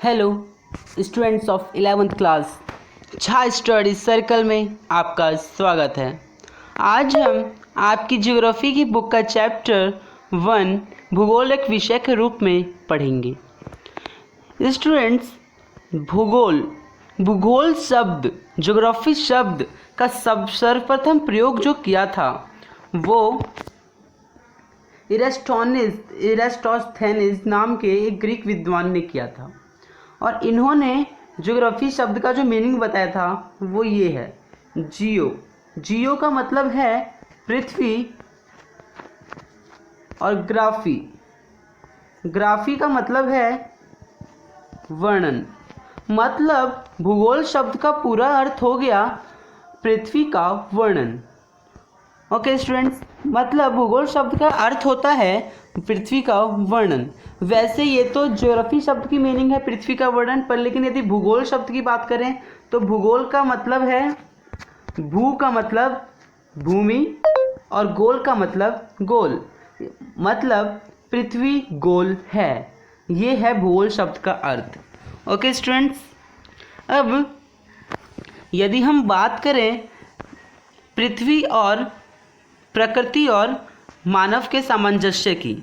Hello students of 11th class, Jha study circle में आपका स्वागत है। आज हम आपकी ज्योग्राफी की बुक का चैप्टर 1 भूगोल एक विषय के रूप में पढ़ेंगे। स्टूडेंट्स, भूगोल शब्द, ज्योग्राफी शब्द का सर्वप्रथम प्रयोग जो किया था वो इरास्टोस्थेनिस नाम के एक ग्रीक विद्वान ने किया था। और इन्होंने ज्योग्राफी शब्द का जो मीनिंग बताया था वो ये है जियो का मतलब है पृथ्वी, और ग्राफी का मतलब है वर्णन। मतलब भूगोल शब्द का पूरा अर्थ हो गया पृथ्वी का वर्णन। ओके स्टूडेंट्स, मतलब भूगोल शब्द का अर्थ होता है पृथ्वी का वर्णन। वैसे ये तो ज्योग्राफी शब्द की मीनिंग है पृथ्वी का वर्णन पर, लेकिन यदि भूगोल शब्द की बात करें तो भूगोल का मतलब है भू का मतलब भूमि और गोल का मतलब गोल, मतलब पृथ्वी गोल है। ये है भूगोल शब्द का अर्थ। ओके स्टूडेंट्स, अब यदि हम बात करें पृथ्वी और प्रकृति और मानव के सामंजस्य की,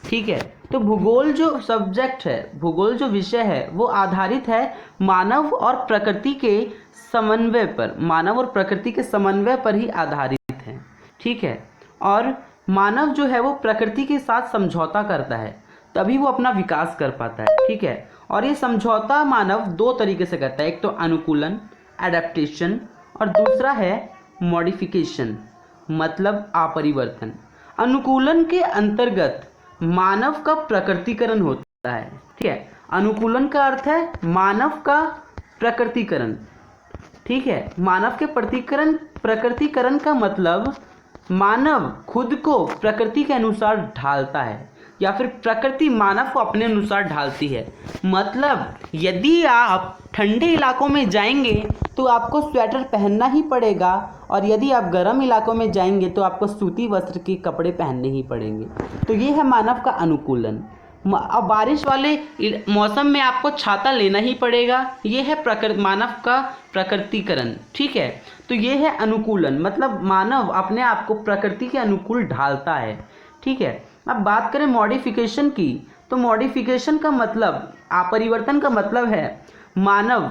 ठीक है, तो भूगोल जो सब्जेक्ट है, भूगोल जो विषय है वो आधारित है मानव और प्रकृति के समन्वय पर, मानव और प्रकृति के समन्वय पर ही आधारित है। ठीक है, और मानव जो है वो प्रकृति के साथ समझौता करता है तभी वो अपना विकास कर पाता है। ठीक है, और ये समझौता मानव दो तरीके से करता है, एक तो अनुकूलन एडेप्टेशन और दूसरा है मॉडिफिकेशन मतलब अपरिवर्तन। अनुकूलन के अंतर्गत मानव का प्रकृतिकरण होता है। ठीक है, अनुकूलन का अर्थ है मानव का प्रकृतिकरण। ठीक है, मानव के प्रकृतिकरण का मतलब मानव खुद को प्रकृति के अनुसार ढालता है या फिर प्रकृति मानव को अपने अनुसार ढालती है। मतलब यदि आप ठंडे इलाकों में जाएंगे तो आपको स्वेटर पहनना ही पड़ेगा, और यदि आप गर्म इलाकों में जाएंगे तो आपको सूती वस्त्र के कपड़े पहनने ही पड़ेंगे। तो ये है मानव का अनुकूलन। अब बारिश वाले मौसम में आपको छाता लेना ही पड़ेगा, ये है मानव का प्रकृतिकरण। ठीक है, तो ये है अनुकूलन, मतलब मानव अपने आप को प्रकृति के अनुकूल ढालता है। ठीक है, अब बात करें मॉडिफिकेशन की, तो मॉडिफिकेशन का मतलब, अपरिवर्तन का मतलब है मानव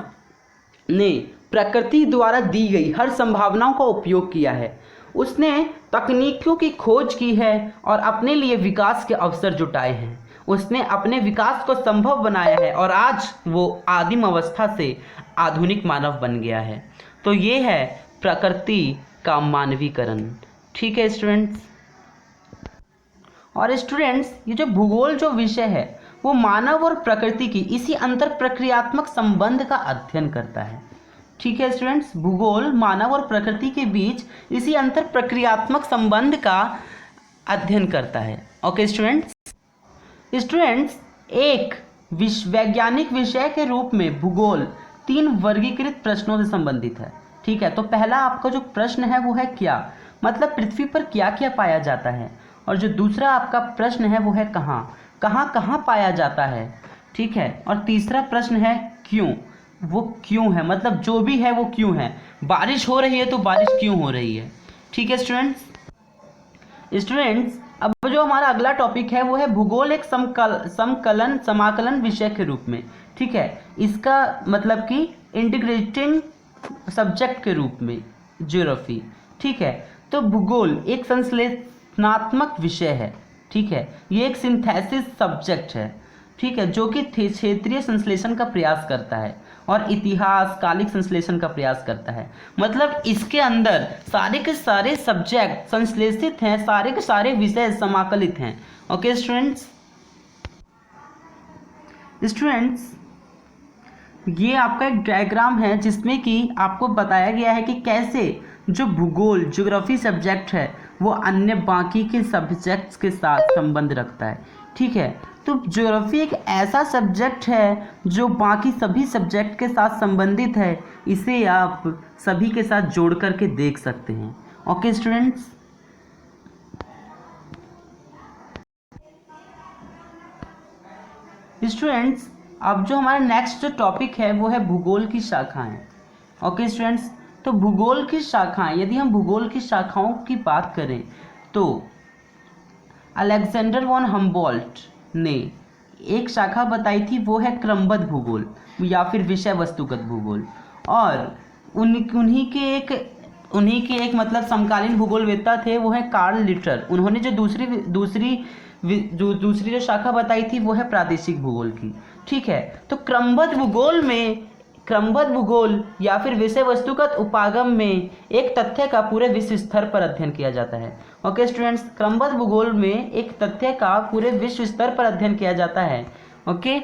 ने प्रकृति द्वारा दी गई हर संभावनाओं का उपयोग किया है, उसने तकनीकों की खोज की है और अपने लिए विकास के अवसर जुटाए हैं, उसने अपने विकास को संभव बनाया है और आज वो आदिम अवस्था से आधुनिक मानव बन गया है। तो ये है प्रकृति का मानवीकरण। ठीक है स्टूडेंट्स, और स्टूडेंट्स ये जो भूगोल जो विषय है वो मानव और प्रकृति की इसी अंतर प्रक्रियात्मक संबंध का अध्ययन करता है। ठीक है स्टूडेंट्स, भूगोल मानव और प्रकृति के बीच इसी अंतर प्रक्रियात्मक संबंध का अध्ययन करता है। ओके स्टूडेंट्स, एक वैज्ञानिक विषय के रूप में भूगोल 3 वर्गीकृत प्रश्नों से संबंधित है। ठीक है, तो पहला आपका जो प्रश्न है वो है क्या, मतलब पृथ्वी पर क्या क्या पाया जाता है, और जो दूसरा आपका प्रश्न है वो है कहाँ पाया जाता है। ठीक है, और तीसरा प्रश्न है क्यों, वो क्यों है, मतलब जो भी है वो क्यों है, बारिश हो रही है तो बारिश क्यों हो रही है। ठीक है स्टूडेंट्स, अब जो हमारा अगला टॉपिक है वो है भूगोल एक समाकलन विषय के रूप में। ठीक है, इसका मतलब कि इंटीग्रेटिंग सब्जेक्ट के रूप में ज्योग्राफी। ठीक है, तो भूगोल एक संश्लेषणात्मक विषय है। ठीक है, ये एक सिंथेसिस सब्जेक्ट है। ठीक है, जो कि क्षेत्रीय संश्लेषण का प्रयास करता है और इतिहास कालिक संश्लेषण का प्रयास करता है। मतलब इसके अंदर सारे के सारे सब्जेक्ट संश्लेषित हैं, सारे के सारे विषय समाकलित हैं। ओके स्टूडेंट्स, ये आपका एक डायग्राम है जिसमें कि आपको बताया गया है कि कैसे जो भूगोल ज्योग्राफी सब्जेक्ट है वो अन्य बाकी के सब्जेक्ट्स के साथ संबंध रखता है। ठीक है, तो ज्योग्राफी एक ऐसा सब्जेक्ट है जो बाकी सभी सब्जेक्ट के साथ संबंधित है, इसे आप सभी के साथ जोड़ करके देख सकते हैं। ओके स्टूडेंट्स, अब जो हमारा नेक्स्ट जो टॉपिक है वो है भूगोल की शाखाएं। ओके स्टूडेंट्स, तो भूगोल की शाखाएं, यदि हम भूगोल की शाखाओं की बात करें तो अलेक्जेंडर वॉन हम्बोल्ट ने एक शाखा बताई थी, वो है क्रमबद्ध भूगोल या फिर विषय वस्तुगत भूगोल। और उन्हीं के एक मतलब समकालीन भूगोलवेत्ता थे, वो है कार्ल लिटर। उन्होंने जो दूसरी जो शाखा बताई थी वो है प्रादेशिक भूगोल की। ठीक है, तो क्रमबद्ध भूगोल या फिर विषय वस्तुगत उपागम में एक तथ्य का पूरे विश्व स्तर पर अध्ययन किया जाता है। ओके स्टूडेंट्स, क्रमबद्ध भूगोल में एक तथ्य का पूरे विश्व स्तर पर अध्ययन किया जाता है। ओके,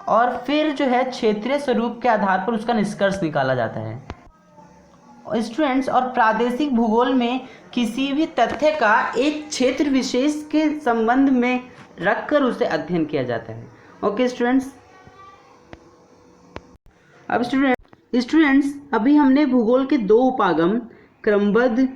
और फिर जो है क्षेत्रीय स्वरूप के आधार पर उसका निष्कर्ष निकाला जाता है। स्टूडेंट्स, और प्रादेशिक भूगोल में किसी भी तथ्य का एक क्षेत्र विशेष के संबंध में रखकर उसे अध्ययन किया जाता है। ओके स्टूडेंट्स, अब स्टूडेंट्स अभी हमने भूगोल के दो उपागम क्रमबद्ध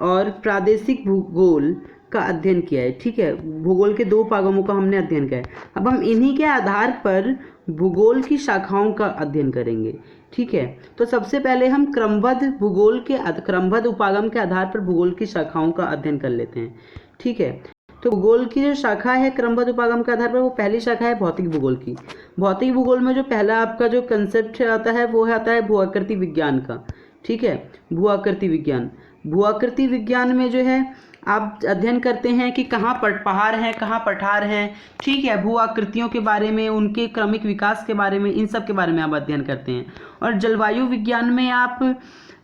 और प्रादेशिक भूगोल का अध्ययन किया है। ठीक है, भूगोल के दो उपागमों का हमने अध्ययन किया है। अब हम इन्हीं के आधार पर भूगोल की शाखाओं का अध्ययन करेंगे। ठीक है, तो सबसे पहले हम क्रमबद्ध उपागम के आधार पर भूगोल की शाखाओं का अध्ययन कर लेते हैं। ठीक है, तो भूगोल की जो शाखा है क्रमबद्ध उपागम के आधार पर, वो पहली शाखा है भौतिक भूगोल की। भौतिक भूगोल में जो पहला आपका जो कंसेप्ट आता है वो आता है भूआकृति विज्ञान का। ठीक है, भूआकृति विज्ञान में जो है आप अध्ययन करते हैं कि कहाँ पहाड़ हैं, कहाँ पठार हैं। ठीक है, भू आकृतियों के बारे में, उनके क्रमिक विकास के बारे में, इन सब के बारे में आप अध्ययन करते हैं। और जलवायु विज्ञान में आप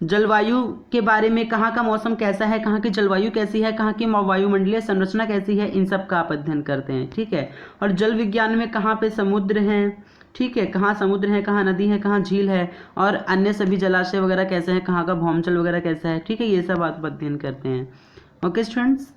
जलवायु के बारे में, कहाँ का मौसम कैसा है, कहाँ की जलवायु कैसी है, कहाँ की वायुमंडलीय संरचना कैसी है, इन सब का आप अध्ययन करते हैं। ठीक है, और जल विज्ञान में कहाँ पे समुद्र हैं, ठीक है, कहाँ समुद्र है, कहाँ नदी है, कहाँ झील है, और अन्य सभी जलाशय वगैरह कैसे हैं, कहाँ का भौमजल वगैरह कैसा है। ठीक है, ये सब आप अध्ययन करते हैं। ओके स्टूडेंट्स,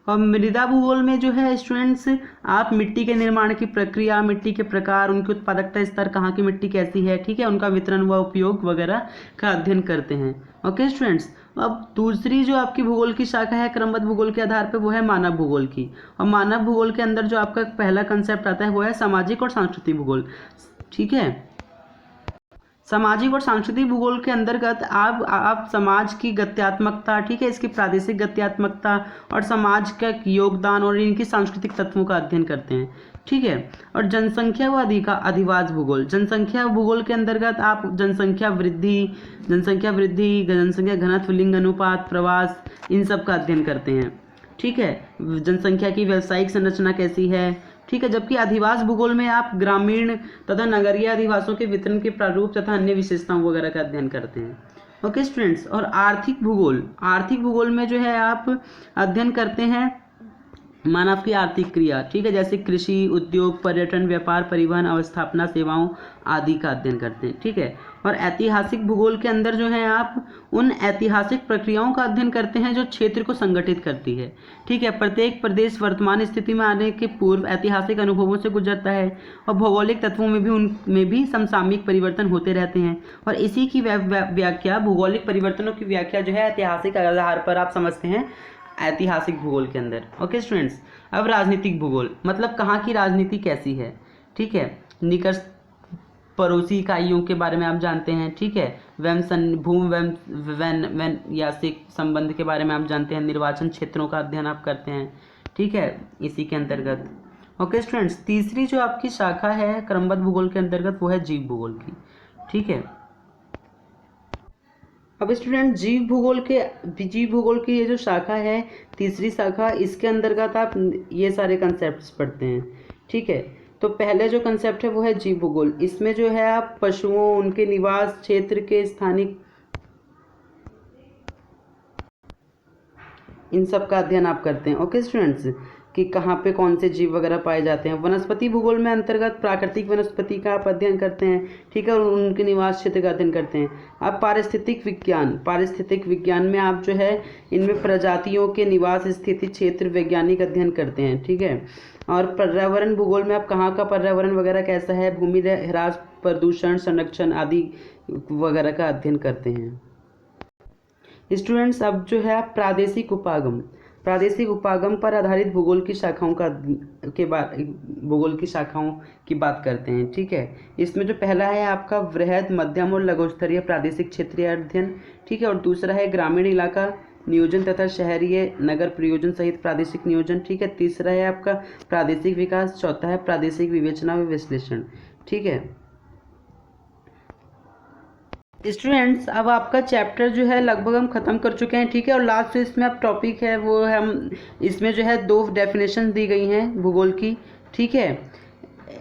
और मृदा भूगोल में जो है स्टूडेंट्स आप मिट्टी के निर्माण की प्रक्रिया, मिट्टी के प्रकार, उनकी उत्पादकता स्तर, कहाँ की मिट्टी कैसी है, ठीक है, उनका वितरण व उपयोग वगैरह का अध्ययन करते हैं। ओके स्टूडेंट्स, अब दूसरी जो आपकी भूगोल की शाखा है क्रमबद्ध भूगोल के आधार पर, वो है मानव भूगोल की। और मानव भूगोल के अंदर जो आपका पहला कंसेप्ट आता है वो है सामाजिक और सांस्कृतिक भूगोल। ठीक है, सामाजिक और सांस्कृतिक भूगोल के अंतर्गत आप समाज की गत्यात्मकता, ठीक है, इसकी प्रादेशिक गत्यात्मकता और समाज का योगदान और इनकी सांस्कृतिक तत्वों का अध्ययन करते हैं। ठीक है, और जनसंख्या व अधिवास भूगोल, जनसंख्या भूगोल के अंतर्गत आप जनसंख्या वृद्धि, जनसंख्या घनत्व, लिंग अनुपात, प्रवास, इन सब का अध्ययन करते हैं। ठीक है, जनसंख्या की व्यावसायिक संरचना कैसी है। ठीक है, जबकि अधिवास भूगोल में आप ग्रामीण तथा नगरीय अधिवासों के वितरण के प्रारूप तथा अन्य विशेषताओं वगैरह का अध्ययन करते हैं। ओके स्टूडेंट्स, और आर्थिक भूगोल में जो है आप अध्ययन करते हैं मानव की आर्थिक क्रिया। ठीक है, जैसे कृषि, उद्योग, पर्यटन, व्यापार, परिवहन, अवस्थापना, सेवाओं आदि का अध्ययन करते हैं। ठीक है, और ऐतिहासिक भूगोल के अंदर जो है आप उन ऐतिहासिक प्रक्रियाओं का अध्ययन करते हैं जो क्षेत्र को संगठित करती है। ठीक है, प्रत्येक प्रदेश वर्तमान स्थिति में आने के पूर्व ऐतिहासिक अनुभवों से गुजरता है, और भौगोलिक तत्वों में भी उनमें भी समसामयिक परिवर्तन होते रहते हैं। और इसी की व्याख्या, भौगोलिक परिवर्तनों की व्याख्या जो है ऐतिहासिक आधार पर आप समझते हैं ऐतिहासिक भूगोल के अंदर। ओके स्टूडेंट्स, अब राजनीतिक भूगोल, मतलब कहाँ की राजनीति कैसी है। ठीक है, निकट पड़ोसी इकाइयों के बारे में आप जानते हैं। ठीक है, वैन्यासिक संबंध के बारे में आप जानते हैं, निर्वाचन क्षेत्रों का अध्ययन आप करते हैं। ठीक है, इसी के अंतर्गत। ओके स्टूडेंट्स, तीसरी जो आपकी शाखा है क्रमबद्ध भूगोल के अंतर्गत वो है जीव भूगोल की। ठीक है, अब स्टूडेंट जीव भूगोल की ये जो शाखा है तीसरी शाखा, इसके अंतर्गत आप ये सारे कंसेप्ट्स पढ़ते हैं। ठीक है, तो पहले जो कंसेप्ट है वो है जीव भूगोल। इसमें जो है आप पशुओं, उनके निवास क्षेत्र के स्थानिक, इन सब का अध्ययन आप करते हैं। ओके स्टूडेंट्स, कि कहाँ पे कौन से जीव वगैरह पाए जाते हैं। वनस्पति भूगोल में अंतर्गत प्राकृतिक वनस्पति का आप अध्ययन करते हैं। ठीक है, और उनके निवास क्षेत्र का अध्ययन करते हैं। आप पारिस्थितिक विज्ञान में आप जो है इनमें प्रजातियों के निवास स्थिति क्षेत्र वैज्ञानिक अध्ययन करते हैं। ठीक है, और पर्यावरण भूगोल में आप कहाँ का पर्यावरण वगैरह कैसा है, भूमि ह्रास, प्रदूषण, संरक्षण आदि वगैरह का अध्ययन करते हैं। स्टूडेंट्स, अब जो है प्रादेशिक उपागम, प्रादेशिक उपागम पर आधारित भूगोल की शाखाओं का भूगोल की शाखाओं की बात करते हैं। ठीक है, इसमें जो पहला है आपका वृहद, मध्यम और लघु स्तरीय प्रादेशिक क्षेत्रीय अध्ययन। ठीक है, और दूसरा है ग्रामीण इलाका नियोजन तथा शहरीय नगर प्रयोजन सहित प्रादेशिक नियोजन। ठीक है, तीसरा है आपका प्रादेशिक विकास, चौथा है प्रादेशिक विवेचना व विश्लेषण। ठीक है स्टूडेंट्स, अब आपका चैप्टर जो है लगभग हम ख़त्म कर चुके हैं। ठीक है, और लास्ट इसमें अब टॉपिक है वो हम इसमें जो है 2 डेफिनेशन दी गई हैं भूगोल की। ठीक है,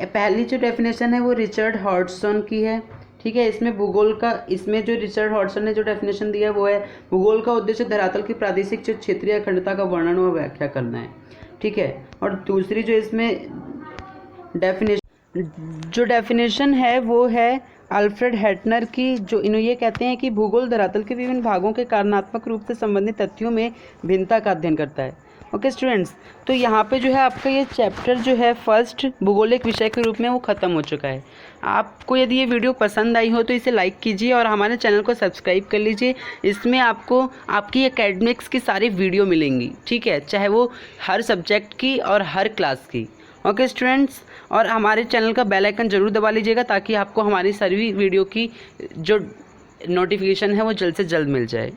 पहली जो डेफिनेशन है वो रिचर्ड हॉडसन की है। ठीक है, इसमें जो रिचर्ड हॉडसन ने जो डेफिनेशन दिया है वो है भूगोल का उद्देश्य धरातल की प्रादेशिक क्षेत्रीय अखंडता का वर्णन व व्याख्या करना है। ठीक है, और दूसरी जो इसमें डेफिनेशन है वो है अल्फ्रेड हेटनर की, जो ये कहते हैं कि भूगोल धरातल के विभिन्न भागों के कारणात्मक रूप से संबंधित तथ्यों में भिन्नता का अध्ययन करता है। ओके स्टूडेंट्स, तो यहाँ पे जो है आपका ये चैप्टर जो है फर्स्ट भूगोलिक विषय के रूप में वो ख़त्म हो चुका है। आपको यदि ये वीडियो पसंद आई हो तो इसे लाइक कीजिए और हमारे चैनल को सब्सक्राइब कर लीजिए। इसमें आपको आपकी एकेडमिक्स की सारी वीडियो मिलेंगी। ठीक है, चाहे वो हर सब्जेक्ट की और हर क्लास की। ओके स्टूडेंट्स, और हमारे चैनल का बेल आइकन ज़रूर दबा लीजिएगा ताकि आपको हमारी सभी वीडियो की जो नोटिफिकेशन है वो जल्द से जल्द मिल जाए।